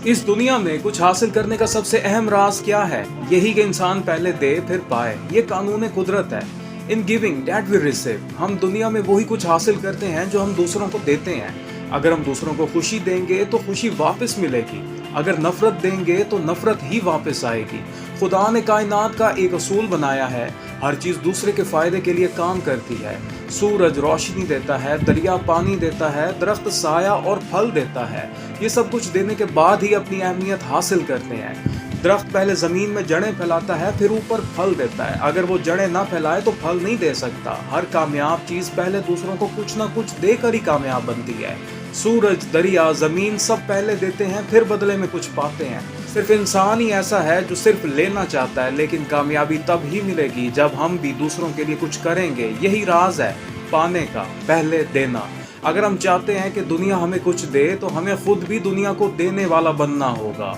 इस दुनिया में कुछ हासिल करने का सबसे अहम राज क्या है? यही कि इंसान पहले दे फिर पाए। ये कानून कुदरत है। In giving that we receive. हम दुनिया में वही कुछ हासिल करते हैं जो हम दूसरों को देते हैं। अगर हम दूसरों को खुशी देंगे तो खुशी वापस मिलेगी। अगर नफरत देंगे तो नफरत ही वापस आएगी। खुदा ने कायनात का एक असूल बनाया है, हर चीज दूसरे के फायदे के लिए काम करती है। सूरज रोशनी देता है, दरिया पानी देता है, दरख्त साया और फल देता है। ये सब कुछ देने के बाद ही अपनी अहमियत हासिल करते हैं। दरख्त पहले जमीन में जड़ें फैलाता है, फिर ऊपर फल देता है। अगर वो जड़ें ना फैलाए तो फल नहीं दे सकता। हर कामयाब चीज पहले दूसरों को कुछ ना कुछ देकर ही कामयाब बनती है। सूरज, दरिया, जमीन सब पहले देते हैं, फिर बदले में कुछ पाते हैं। सिर्फ इंसान ही ऐसा है जो सिर्फ लेना चाहता है, लेकिन कामयाबी तब ही मिलेगी जब हम भी दूसरों के लिए कुछ करेंगे। यही राज है पाने का, पहले देना। अगर हम चाहते हैं कि दुनिया हमें कुछ दे तो हमें खुद भी दुनिया को देने वाला बनना होगा।